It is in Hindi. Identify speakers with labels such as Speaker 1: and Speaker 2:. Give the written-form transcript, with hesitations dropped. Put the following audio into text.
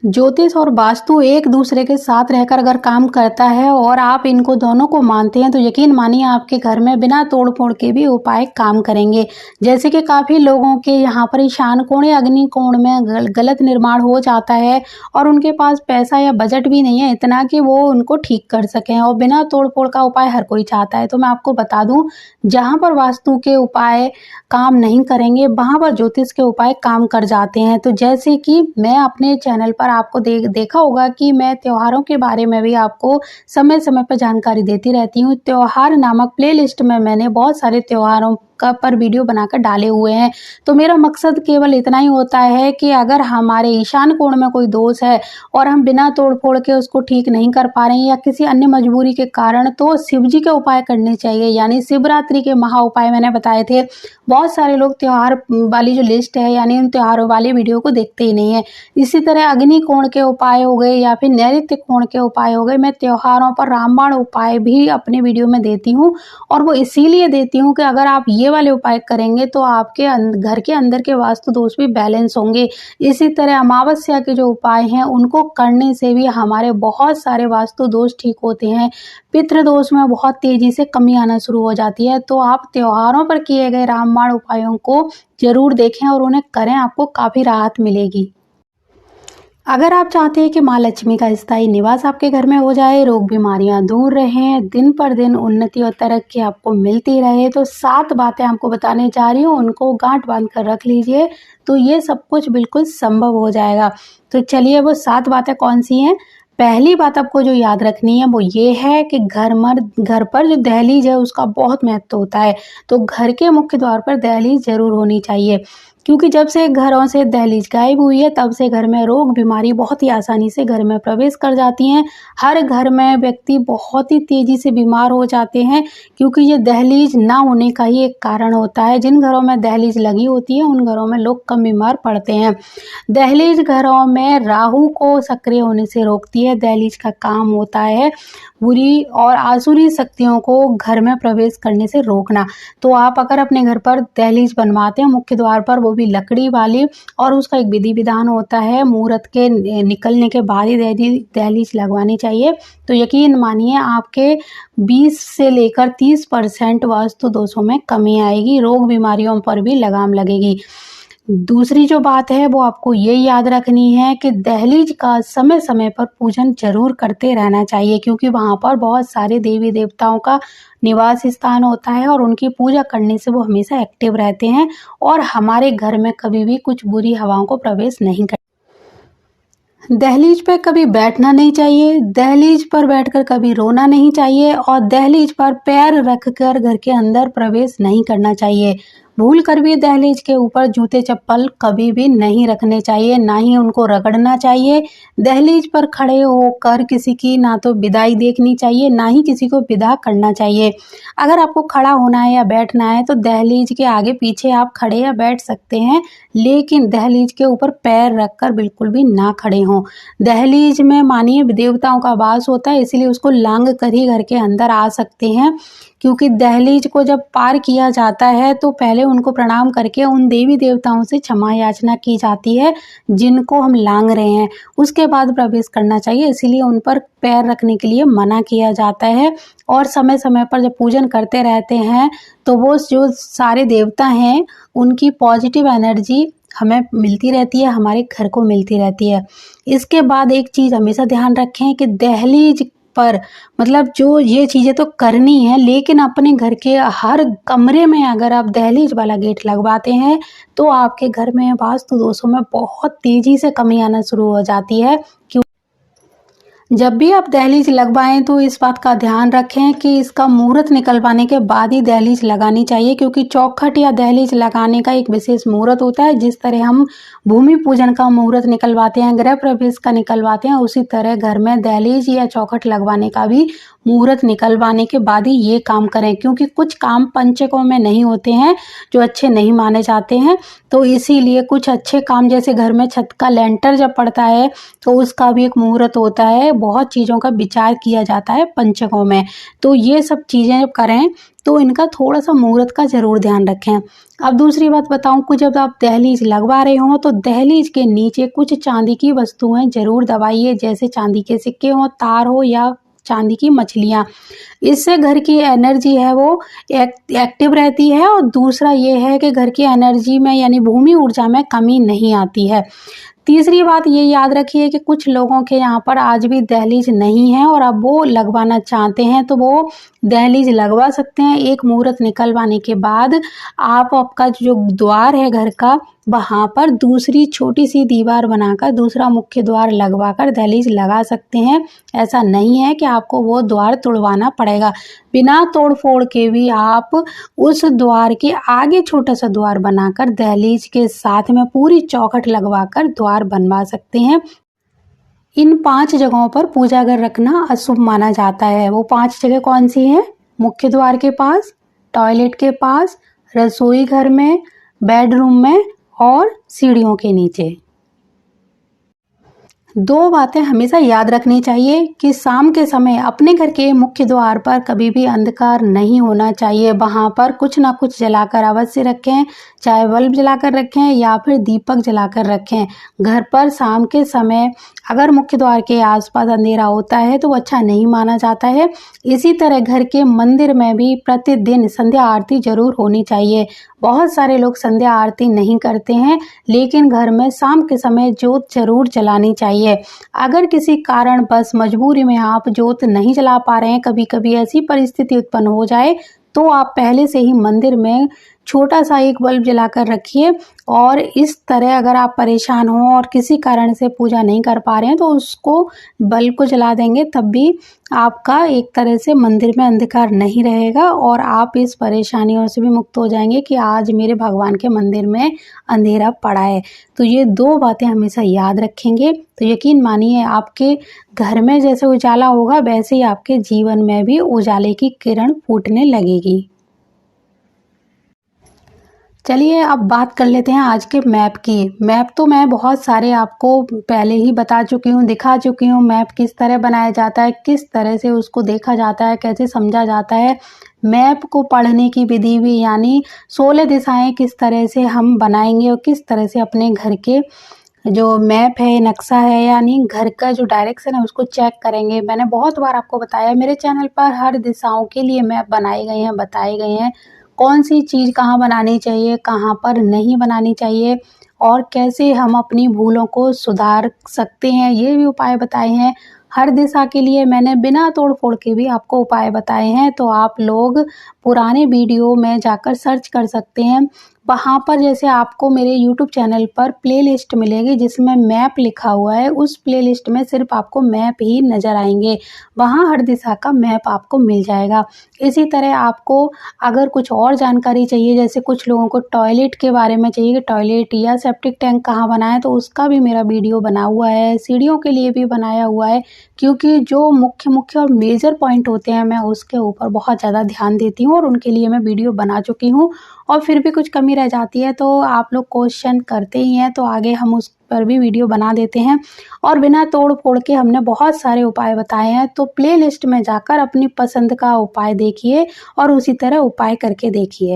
Speaker 1: ज्योतिष और वास्तु एक दूसरे के साथ रहकर अगर काम करता है और आप इनको दोनों को मानते हैं तो यकीन मानिए आपके घर में बिना तोड़ फोड़ के भी उपाय काम करेंगे। जैसे कि काफ़ी लोगों के यहाँ पर ईशान कोण या अग्नि कोण में गलत निर्माण हो जाता है और उनके पास पैसा या बजट भी नहीं है इतना कि वो उनको ठीक कर सकें, और बिना तोड़ फोड़ का उपाय हर कोई चाहता है। तो मैं आपको बता दूं, जहाँ पर वास्तु के उपाय काम नहीं करेंगे वहाँ पर ज्योतिष के उपाय काम कर जाते हैं। तो जैसे कि मैं अपने चैनल पर आपको देखा होगा कि मैं त्योहारों के बारे में भी आपको समय समय पर जानकारी देती रहती हूँ। त्योहार नामक प्लेलिस्ट में मैंने बहुत सारे त्योहारों का पर वीडियो बनाकर डाले हुए हैं। तो मेरा मकसद केवल इतना ही होता है कि अगर हमारे ईशान कोण में कोई दोष है और हम बिना तोड़ फोड़ के उसको ठीक नहीं कर पा रहे हैं या किसी अन्य मजबूरी के कारण, तो शिव जी के उपाय करने चाहिए। यानी शिवरात्रि के महा उपाय मैंने बताए थे। बहुत सारे लोग त्योहार वाली जो लिस्ट है यानी उन त्योहारों वाली वीडियो को देखते ही नहीं है। इसी तरह अग्नि कोण के उपाय हो गए या फिर नैऋत्य कोण के उपाय हो गए। मैं त्योहारों पर रामबाण उपाय भी अपने वीडियो में देती हूँ, और वो इसीलिए देती हूँ कि अगर आप ये वाले उपाय करेंगे तो आपके घर के अंदर के वास्तु दोष भी बैलेंस होंगे। इसी तरह अमावस्या के जो उपाय हैं उनको करने से भी हमारे बहुत सारे वास्तु दोष ठीक होते हैं। पितृदोष में बहुत तेजी से कमी आना शुरू हो जाती है। तो आप त्योहारों पर किए गए रामबाण उपायों को जरूर देखें और उन्हें करें, आपको काफी राहत मिलेगी। अगर आप चाहते हैं कि माँ लक्ष्मी का स्थायी निवास आपके घर में हो जाए, रोग बीमारियां दूर रहें, दिन पर दिन उन्नति और तरक्की आपको मिलती रहे, तो 7 बातें आपको बताने जा रही हूँ, उनको गांठ बांध कर रख लीजिए तो ये सब कुछ बिल्कुल संभव हो जाएगा। तो चलिए वो 7 बातें कौन सी हैं। पहली बात आपको जो याद रखनी है वो ये है कि घर पर जो दहलीज है उसका बहुत महत्व होता है। तो घर के मुख्य द्वार पर दहलीज जरूर होनी चाहिए, क्योंकि जब से घरों से दहलीज गायब हुई है तब से घर में रोग बीमारी बहुत ही आसानी से घर में प्रवेश कर जाती हैं। हर घर में व्यक्ति बहुत ही तेजी से बीमार हो जाते हैं, क्योंकि ये दहलीज ना होने का ही एक कारण होता है। जिन घरों में दहलीज लगी होती है उन घरों में लोग कम बीमार पड़ते हैं। दहलीज घरों में राहु को सक्रिय होने से रोकती है। दहलीज का काम होता है बुरी और आसुरी शक्तियों को घर में प्रवेश करने से रोकना। तो आप अगर अपने घर पर दहलीज बनवाते हैं मुख्य द्वार पर, वो भी लकड़ी वाली, और उसका एक विधि विधान होता है, मुहूर्त के निकलने के बाद ही दहलीज लगवानी चाहिए, तो यकीन मानिए आपके 20 से लेकर 30% वास्तु दोषों में कमी आएगी, रोग बीमारियों पर भी लगाम लगेगी। दूसरी जो बात है वो आपको ये याद रखनी है कि दहलीज का समय समय पर पूजन जरूर करते रहना चाहिए, क्योंकि वहाँ पर बहुत सारे देवी देवताओं का निवास स्थान होता है और उनकी पूजा करने से वो हमेशा एक्टिव रहते हैं और हमारे घर में कभी भी कुछ बुरी हवाओं को प्रवेश नहीं कर। दहलीज पर कभी बैठना नहीं चाहिए, दहलीज पर बैठकर कभी रोना नहीं चाहिए, और दहलीज पर पैर रखकर घर के अंदर प्रवेश नहीं करना चाहिए। भूल कर भी दहलीज के ऊपर जूते चप्पल कभी भी नहीं रखने चाहिए, ना ही उनको रगड़ना चाहिए। दहलीज पर खड़े होकर किसी की ना तो विदाई देखनी चाहिए, ना ही किसी को विदा करना चाहिए। अगर आपको खड़ा होना है या बैठना है तो दहलीज के आगे पीछे आप खड़े या बैठ सकते हैं, लेकिन दहलीज के ऊपर पैर रखकर बिल्कुल भी ना खड़े हों। दहलीज में मानिए देवताओं का वास होता है, इसीलिए उसको लांग कर ही घर के अंदर आ सकते हैं, क्योंकि दहलीज को जब पार किया जाता है तो पहले उनको प्रणाम करके उन देवी देवताओं से क्षमा याचना की जाती है जिनको हम लांग रहे हैं, उसके बाद प्रवेश करना चाहिए। इसीलिए उन पर पैर रखने के लिए मना किया जाता है। और समय समय पर जब पूजन करते रहते हैं तो वो जो सारे देवता हैं उनकी पॉजिटिव एनर्जी हमें मिलती रहती है, हमारे घर को मिलती रहती है। इसके बाद एक चीज़ हमेशा ध्यान रखें कि दहलीज पर मतलब जो ये चीज़ें तो करनी है, लेकिन अपने घर के हर कमरे में अगर आप दहलीज वाला गेट लगवाते हैं तो आपके घर में वास्तु दोषों में बहुत तेज़ी से कमी आना शुरू हो जाती है। जब भी आप दहलीज लगवाएं तो इस बात का ध्यान रखें कि इसका मुहूर्त निकलवाने के बाद ही दहलीज लगानी चाहिए, क्योंकि चौखट या दहलीज लगाने का एक विशेष मुहूर्त होता है। जिस तरह हम भूमि पूजन का मुहूर्त निकलवाते हैं, गृह प्रवेश का निकलवाते हैं, उसी तरह घर में दहलीज या चौखट लगवाने का भी मुहूर्त निकलवाने के बाद ही ये काम करें, क्योंकि कुछ काम पंचकों में नहीं होते हैं जो अच्छे नहीं माने जाते हैं। तो इसीलिए कुछ अच्छे काम, जैसे घर में छत का लेंटर जब पड़ता है तो उसका भी एक मुहूर्त होता है, बहुत चीज़ों का विचार किया जाता है पंचकों में। तो ये सब चीज़ें जब करें तो इनका थोड़ा-सा मुहूर्त का ज़रूर ध्यान रखें। अब दूसरी बात बताऊँ कि जब आप दहलीज लगवा रहे हों तो दहलीज के नीचे कुछ चांदी की वस्तुएँ ज़रूर दबाइए, जैसे चांदी के सिक्के हों, तार हो या चांदी की मछलियाँ। इससे घर की एनर्जी है वो एक्टिव रहती है और दूसरा ये है कि घर की एनर्जी में यानी भूमि ऊर्जा में कमी नहीं आती है। तीसरी बात ये याद रखिए कि कुछ लोगों के यहाँ पर आज भी दहलीज नहीं है और अब वो लगवाना चाहते हैं तो वो दहलीज लगवा सकते हैं। एक मुहूर्त निकलवाने के बाद आप आपका जो द्वार है घर का, वहाँ पर दूसरी छोटी-सी दीवार बनाकर दूसरा मुख्य द्वार लगवाकर दहलीज लगा सकते हैं। ऐसा नहीं है कि आपको वो द्वार तुड़वाना पड़ेगा। बिना तोड़-फोड़ के भी आप उस द्वार के आगे छोटा-सा द्वार बनाकर दहलीज के साथ में पूरी चौखट लगवाकर द्वार बनवा सकते हैं। इन 5 जगहों पर पूजा घर रखना अशुभ माना जाता है। वो 5 जगह कौन-सी हैं? मुख्य द्वार के पास, टॉयलेट के पास, रसोई घर में, बेडरूम में और सीढ़ियों के नीचे। 2 बातें हमेशा याद रखनी चाहिए कि शाम के समय अपने घर के मुख्य द्वार पर कभी भी अंधकार नहीं होना चाहिए। वहाँ पर कुछ ना कुछ जलाकर अवश्य रखें, चाहे बल्ब जलाकर रखें या फिर दीपक जलाकर रखें। घर पर शाम के समय अगर मुख्य द्वार के आसपास अंधेरा होता है तो वो अच्छा नहीं माना जाता है। इसी तरह घर के मंदिर में भी प्रतिदिन संध्या आरती ज़रूर होनी चाहिए। बहुत सारे लोग संध्या आरती नहीं करते हैं, लेकिन घर में शाम के समय जोत ज़रूर जलानी चाहिए। अगर किसी कारणवश मजबूरी में आप जोत नहीं जला पा रहे हैं, कभी-कभी ऐसी परिस्थिति उत्पन्न हो जाए, तो आप पहले से ही मंदिर में छोटा-सा एक बल्ब जलाकर रखिए और इस तरह अगर आप परेशान हों और किसी कारण से पूजा नहीं कर पा रहे हैं, तो उसको बल्ब को जला देंगे, तब भी आपका एक तरह से मंदिर में अंधकार नहीं रहेगा और आप इस परेशानियों से भी मुक्त हो जाएँगे कि आज मेरे भगवान के मंदिर में अंधेरा पड़ा है। तो ये 2 बातें हमेशा याद रखेंगे, तो यकीन मानिए आपके घर में जैसे उजाला होगा, वैसे ही आपके जीवन में भी उजाले की किरण फूटने लगेगी। चलिए अब बात कर लेते हैं आज के मैप की। मैप तो मैं बहुत सारे आपको पहले ही बता चुकी हूँ, दिखा चुकी हूँ। मैप किस तरह बनाया जाता है, किस तरह से उसको देखा जाता है, कैसे समझा जाता है। मैप को पढ़ने की विधि भी यानी 16 दिशाएं किस तरह से हम बनाएंगे और किस तरह से अपने घर के जो मैप है, नक्शा है यानी घर का जो डायरेक्शन है उसको चेक करेंगे। मैंने बहुत बार आपको बताया मेरे चैनल पर हर दिशाओं के लिए मैप बनाए गए हैं, बताए गए हैं। कौन सी चीज़ कहाँ बनानी चाहिए, कहाँ पर नहीं बनानी चाहिए और कैसे हम अपनी भूलों को सुधार सकते हैं, ये भी उपाय बताए हैं। हर दिशा के लिए मैंने बिना तोड़-फोड़ के भी आपको उपाय बताए हैं, तो आप लोग पुराने वीडियो में जाकर सर्च कर सकते हैं। वहाँ पर जैसे आपको मेरे यूट्यूब चैनल पर प्लेलिस्ट मिलेगी जिसमें मैप लिखा हुआ है, उस प्लेलिस्ट में सिर्फ आपको मैप ही नज़र आएँगे। वहाँ हर दिशा का मैप आपको मिल जाएगा। इसी तरह आपको अगर कुछ और जानकारी चाहिए, जैसे कुछ लोगों को टॉयलेट के बारे में चाहिए कि टॉयलेट या सेप्टिक टैंक कहाँ बनाएँ, तो उसका भी मेरा वीडियो बना हुआ है। सीढ़ियों के लिए भी बनाया हुआ है, क्योंकि जो मुख्य और मेजर पॉइंट होते हैं मैं उसके ऊपर बहुत ज़्यादा ध्यान देती हूँ और उनके लिए मैं वीडियो बना चुकी हूँ। और फिर भी कुछ कमी रह जाती है तो आप लोग क्वेश्चन करते ही हैं, तो आगे हम उस पर भी वीडियो बना देते हैं। और बिना तोड़-फोड़ के हमने बहुत सारे उपाय बताए हैं, तो प्लेलिस्ट में जाकर अपनी पसंद का उपाय देखिए और उसी तरह उपाय करके देखिए।